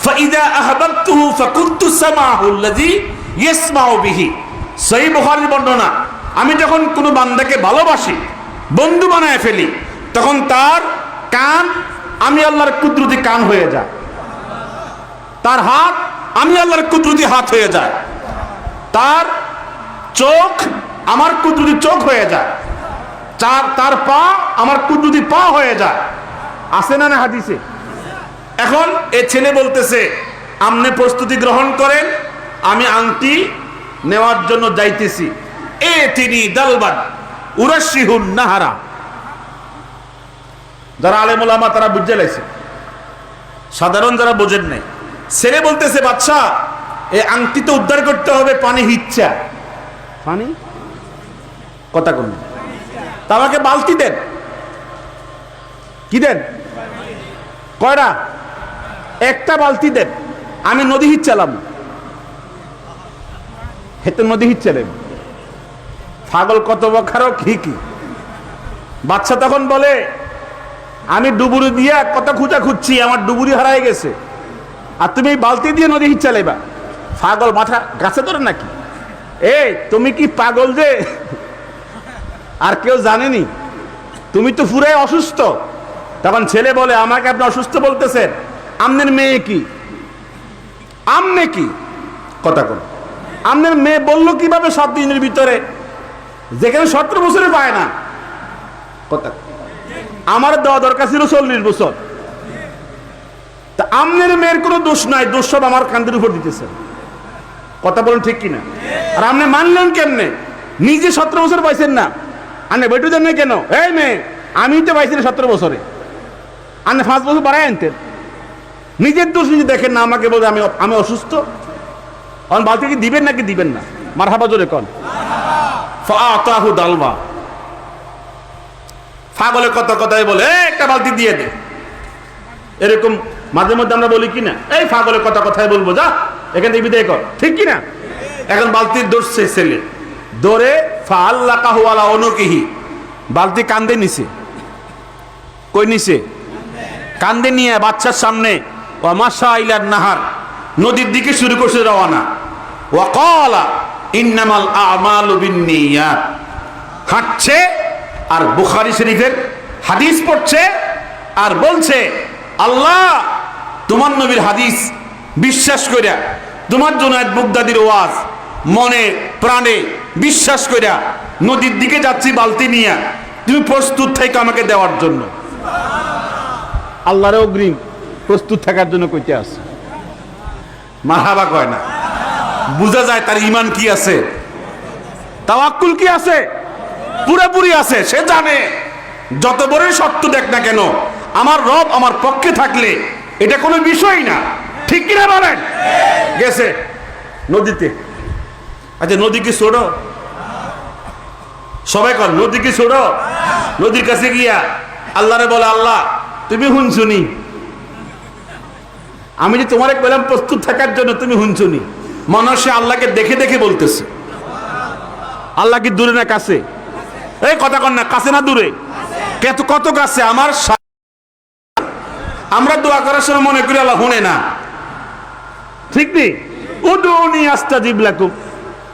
ফাইদা আহবাবতুহু ফাকুনতু সামাহু আল্লাযী ইয়াসমাউ বিহি। সহিহ বুখারীর বর্ণনা, আমি যখন কোনো বান্দাকে ভালোবাসি, বন্ধু বানায় ফেলি, তখন তার কান আমি আল্লাহর কুদরতি কান হয়ে যায়, তার হাত আমি আল্লাহর কুদরতি হাত হয়ে যায়, তার চোখ আমার কুদরতি চোখ হয়ে যায়, তার পা আমার কুদরতি পা হয়ে যায়। আছে না না হাদিসে? এখন এ ছেলে বলতেছে, আপনি প্রস্তুতি গ্রহণ করেন, আমি আংটি নেওয়ার জন্য যাইতেছি। এ তিনি দালবান উরাশিহুন নাহারা। যারা আলেম ওলামা তারা বুঝে লাইছে, সাধারণ যারা বোঝেন নাই। ছেলে বলতেছে, বাদশা এই আংটি তো উদ্ধার করতে হবে, পানি হিচ্ছা। পানি কথা কোন, তা আমাকে বালতি দেন। কি দেন? কয়টা? একটা বালতি দেন, আমি নদী হিচ্ছালাম। হেতু নদী হিচ্ছালেন। পাগল কত বখারো কি কি। বাচ্চা তখন বলে, আমি ডুবুরি দিয়ে কথা খুঁজা খুঁজছি, আমার ডুবুরি হারাই গেছে, আর তুমি এই বালতি দিয়ে নদী হিচ্ছালেবা? পাগল মাথা গাছে ধরে নাকি? এই তুমি কি পাগল যে আর কেউ জানেনি? তুমি তো পুরাই অসুস্থ। তখন ছেলে বলে, আমাকে আপনি অসুস্থ বলতেছেন? আপনার মেয়ে কি? আমনে কি কথা কোন? আপনার মেয়ে বললো কিভাবে 7 দিনের ভিতরে, যেখানে 17 বছরে পায় না? কথা, আমার দেওয়া দরকার ছিল 40 বছর। তা আপনার মেয়ের কোনো দোষ নাই, দোষ সব আমার কান্দের উপর দিতেছেন। কথা বলুন ঠিক কিনা? আর আপনি মানলেন কেমনে? নিজে 17 বছর পাইছেন না, আপনি বেটু দেন না কেন? এই মেয়ে, আমি তো পাইছি 17 বছরে, আপনি 5 বছর বাড়াই আনতেন। নিজের দোষ নিজে দেখেন না, আমাকে বলতে আমি অসুস্থ। এখন বালতি কি দিবেন নাকি দিবেন না? মারহাবা জোরে কন। ফাআতাহু দালবা। পাগলে কত কথাই বলে, একটা বালতি দিয়ে দে। এরকম মাঝে মধ্যে আমরা বলি কিনা, এই পাগলে কথা কথাই বলবো, যা এখান থেকে বিদায় কর, ঠিক কিনা? এখন বালতির দৌড়ছে ছেলে, দৌড়ে ফাআল্লাকাহু আলা উনুকিহি, বালতি কান্দে নিছে। কই নিছে? কান্দে নিয়ে বাচ্চার সামনে ওয়া মাশা ইলান নাহার, নদীর দিকে শুরু করছে রওনা। ওয়া ক্বালা ইন্নামাল আমালু বিন্নিয়াত, হাঁটছে আর বুখারী শরীফের হাদিস পড়ছে আর বলছে, আল্লাহ তোমার নবীর হাদিস বিশ্বাস কইরা, তোমার জুনায়েদ বুগদাদির ওয়াজ মনে প্রাণে বিশ্বাস কইরা নদীর দিকে যাচ্ছি বালতি নিয়ে, তুমি প্রস্তুত থেকে আমাকে দেওয়ার জন্য। আল্লাহর অগ্রিম প্রস্তুত থাকার জন্য কইতে আছে। মারহাবা কয় না? বোঝা যায় তার ঈমান কি আছে, তাওয়াক্কুল কি আছে, পুরোপুরি আছে। সে জানে যত বড়ই সত্য দেখ না কেন, আমার রব আমার পক্ষে থাকলে এটা কোনো বিষয় না, ঠিক কিনা বলেন? গেছে নদীতে। আচ্ছা নদী কি ছোট? সবাই কর, নদী কি ছোট? নদীর কাছে গিয়া আল্লাহরে বলে, আল্লাহ তুমি হুনছুনি, আমি যে তোমারে বললাম প্রস্তুত থাকার জন্য, তুমি হুনছুনি। মানুষে আল্লাহকে দেখে দেখে বলতেছে। আল্লাহ কি দূরে না কাছে? এই কথা কন না, কাছে না দূরে? কত কাছে? আমার আমরা দোয়া করার সময় মনে করি আল্লাহ শুনে না, ঠিক নেই? উদুনি আস্তাজিব লাকুম,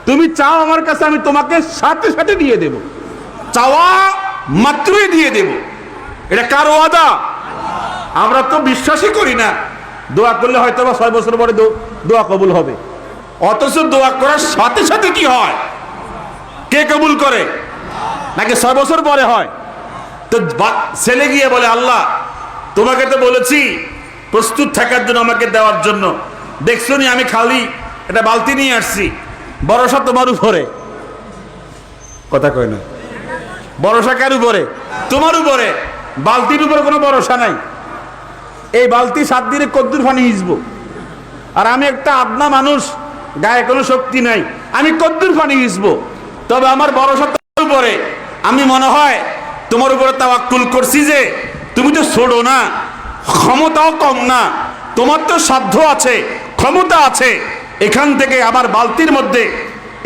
তুমি চাও আমার কাছে, আমি তোমাকে সাথে সাথে দিয়ে দেব, চাওয়া মাত্রই দিয়ে দেব। এটা কার ওয়াদা? আমরা তো বিশ্বাসই করি না। দোয়া করলে হয়তো বা 6 বছর পরে দোয়া কবুল হবে, অথচ দোয়া করার সাথে সাথে কি হয়? কে কবুল করে? নাকি 6 বছর পরে হয়? তো ছেলে গিয়ে বলে, আল্লাহ তোমাকে তো বলেছি প্রস্তুত থাকার জন্য, আমাকে দেওয়ার জন্য, দেখছো নি আমি খালি এটা বালতি নিয়ে আসছি, ভরসা তোমার উপরে। কথা কয় না? ভরসা কার উপরে? তোমার উপরে। বালতির উপরে কোনো ভরসা নাই। এই বালতি 7 দিনে কদ্দুর পানি হিজবো, আর আমি একটা আদনা মানুষ, গায়ে কোনো শক্তি নাই, আমি কদ্দুর পানি হিজবো। তবে আমার ভরসা তোমার উপরে। আমি মনে হয় তোমার উপরে তাওয়াক্কুল করছি যে তুমি তো ছোট না, ক্ষমতাও কম না, তোমার তো সাধ্য আছে, ক্ষমতা আছে, এখান থেকে আবার বালতির মধ্যে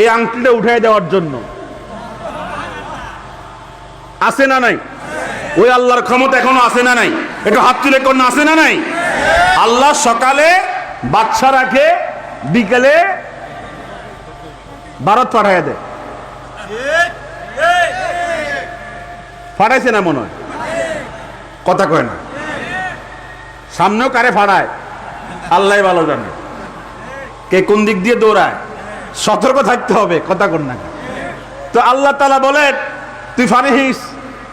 এই আংটিটা উঠাই দেওয়ার জন্য। আছে না নাই? ওই আল্লাহর ক্ষমতা এখনো আছে না নাই? একটু হাত তুলে কোন আছে না নাই? আল্লাহ সকালে বাদশা রাখে, বিকেলে ভারত পাঠাইয়া দেয়। ফাটাইছে না মনে হয়? কথা কয় না। সামনেও কারে ফাড়ায় আল্লাহ ভালো জানে, কে কোন দিক দিয়ে দৌড়ায়। সতর্ক থাকতে হবে, কথা কর না। তো আল্লাহ তাআলা বলেন তুই ফানি হিস,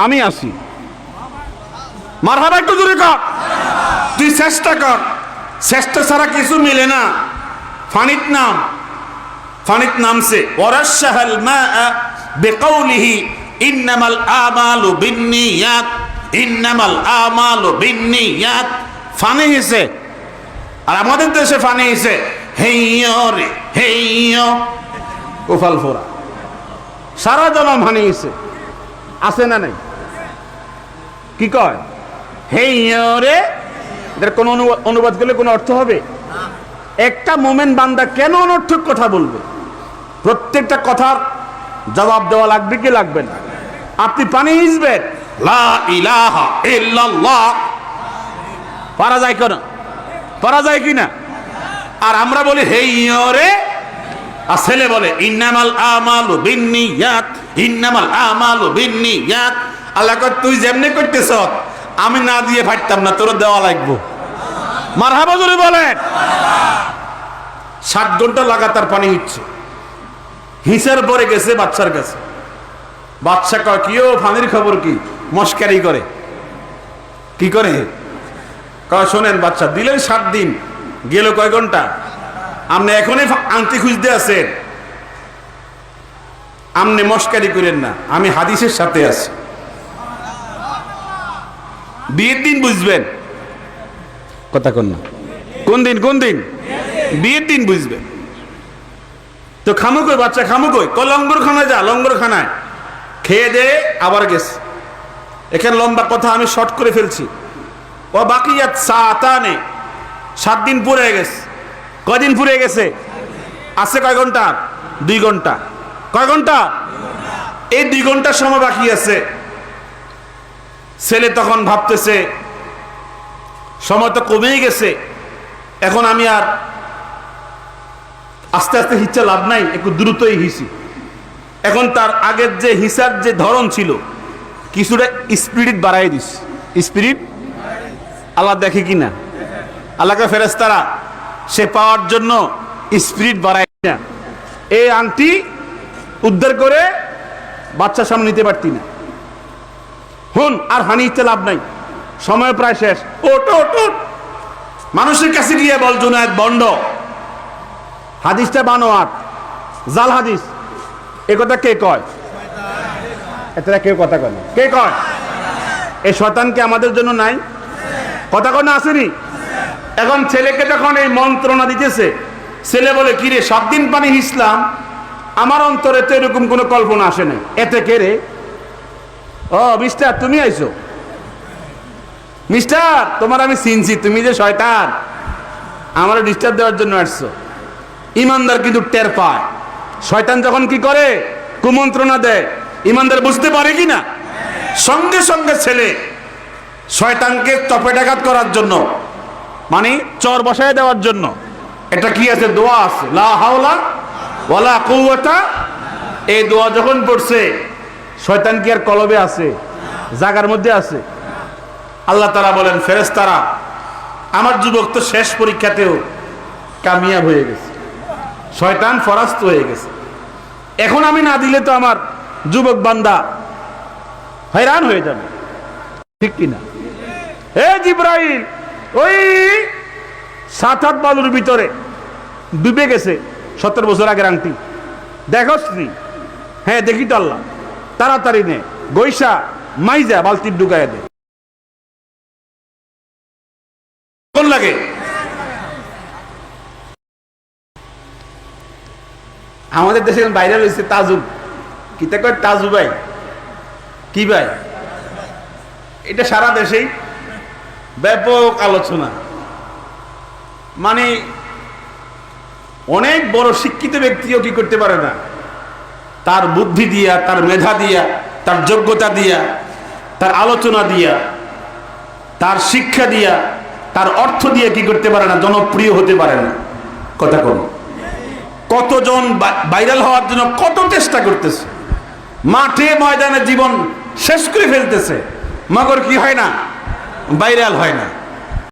আমি আসি। মারহাবা একটু জোরে কর। তুই চেষ্টা কর, চেষ্টা ছাড়া কিছু মিলে না। ফানিত নাম, ফানিত নামছে ওয়ারাশাহাল মাআ বিকাউলিহি ইন্নামাল আমালু বিন্নিয়াত, ইন্নামাল আমালু বিন্নিয়াত। ফানি হিসে। আর আমাদের দেশে ফানি হিসে হেইয়ো রে হেইয়ো, কোফাল ফোরা। সারা জনম ফানি হিসে আছে না নাই? কি কয় হেইয়ো রে? এটার কোন অনুবাদ করলে কোনো অর্থ হবে? একটা মোমেন বান্দা কেন অনর্থক কথা বলবে? প্রত্যেকটা কথার জবাব দেওয়া লাগবে কি লাগবে না? আপনি পানি হিসবেন লা ইলাহা ইল্লাল্লাহ, পারা যায় কেন? পারা যায় কিনা? আর আমরা বলি হেইয়ো রে, আর ছেলে বলে ইন্নামাল আমালু বিন্নিয়াত, ইন্নামাল আমালু বিন্নিয়াত। আল্লাহ কয় তুই যেমনি করতেছ আমি না দিয়ে ফাটতাম না, তোর দেওয়া লাগবো। মারহাবা জোরে বলেন। 7 ঘন্টা লাগাতার পানি হচ্ছে, হিসার পরে গেছে বাচ্চার কাছে। বাচ্চা কয় কি ও পানির খবর কি? মস্কারি করে। কি করে? কয় শোনেন বাচ্চা, দিলেন 7 দিন, গেল কয় ঘন্টা? আপনি এখনই আংটি খুঁজতে আছেন, আপনি মস্কারি করেন না, আমি হাদিসের সাথে আছি। বিয়ের দিন বুঝবেন, কথা কন না। কোন দিন? কোন দিন? বিয়ের দিন বুঝবেন। তো খামু কই বাচ্চা, খামু কই? ক লঙ্গর খানায় যা, লঙ্গর খানায়। খেয়ে দে আবার গেছে। এখানে লম্বা কথা আমি শর্ট করে ফেলছি। ও বাকিয়াত সাতানে, 7 দিন পুরে গেছে। কয়দিন পুরে গেছে? আছে কয় ঘন্টা? 2 ঘন্টা। কয় ঘন্টা? এই 2 ঘন্টার সময় বাকি আছে। ছেলে তখন ভাবতেছে সময় তো কমেই গেছে, এখন আমি আর আস্তে আস্তে হিচ্ছা লাভ নাই, একটু দ্রুতই হিসি। এখন তার আগের যে হিসার যে ধরন ছিল কিছুটা স্পিরিট বাড়াই দিস। স্পিরিট আল্লাহ দেখে কিনা? আল্লাহকে ফেরেশতারা সে পাওয়ার জন্য স্পিরিট বাড়ায় না। এই আংটি উদ্ধার করে বাচ্চার সামনে নিতে পারতি না। হুন আর হানি ইচ্ছে লাভ নাই, সময় প্রায় শেষ। ওট ওট ওট, মানুষের কাছে গিয়ে বল জুনায়েদ বন্ড, হাদিসটা বানোয়াট, জাল হাদিস। এ কথা কে কয়? এটা কেউ কথা কয় না। কে কয়? এই শয়তান কি আমাদের জন্য নাই? কথা কয় না, আসেনি? এখন ছেলেকে যখন এই মন্ত্রণা দিতেছে, ছেলে বলে কি রে 7 দিন পানি হিসলাম, আমার অন্তরে তো এরকম কোনো কল্পনা আসে নাই। এতে কে রে? ও মিস্টার, তুমি আইছো? মিস্টার, তোমার আমি চিনছি, তুমি যে শয়তান আমার ডিস্টার্ব দেওয়ার জন্য আসছো। ইমানদার কিন্তু টের পায় শয়তান যখন কি করে, কুমন্ত্রণা দেয়। ইমানদার বুঝতে পারে কি না? সঙ্গে সঙ্গে ছেলে শয়তানকে চপেটাঘাত করার জন্য, মানে চর বসায় দেওয়ার জন্য, এটা কি আছে? দোয়া আছে, লা হাওলা ওয়ালা কুওয়াতা। এই দোয়া যখন পড়ছে, শয়তান কি আর কলবে আছে? জাগার মধ্যে আছে। আল্লাহ তাআলা বলেন ফেরেশতারা, আমার যুবক তো শেষ পরীক্ষাতেও কামিয়াব হয়ে গেছে, শয়তান পরাস্ত হয়ে গেছে। এখন আমি না দিলে তো আমার যুবক বান্দা হয়রান হয়ে যাবে, ঠিক কিনা? হে জিবরাইল, ওই 7-8 বালুর ভিতরে ডুবে গেছে 70 বছর আগের আংটি, দেখোস নি? হ্যাঁ দেখি তো আল্লাহ। তাড়াতাড়ি নে, গৈসা মাইজা বালতির ঢুকায় দে। কোন লাগে? আমাদের দেশে ভাইরাল হয়েছে তাজুব। কিতা কয় তাজু ভাই? কি ভাই? এটা সারা দেশেই ব্যাপক আলোচনা। মানে অনেক বড় শিক্ষিত ব্যক্তিও কি করতে পারে না, তার বুদ্ধি দিয়া, তার মেধা দিয়া, তার যোগ্যতা দিয়া, তার আলোচনা দিয়া, তার শিক্ষা দিয়া তার অর্থ দিয়ে কি করতে পারে না, জনপ্রিয় হতে পারে না। কথা কোন, কতজন ভাইরাল হওয়ার জন্য কত চেষ্টা করতেছে, মাঠে ময়দানে জীবন শেষ করে ফেলতেছে, মগর কি হয় না, ভাইরাল হয় না।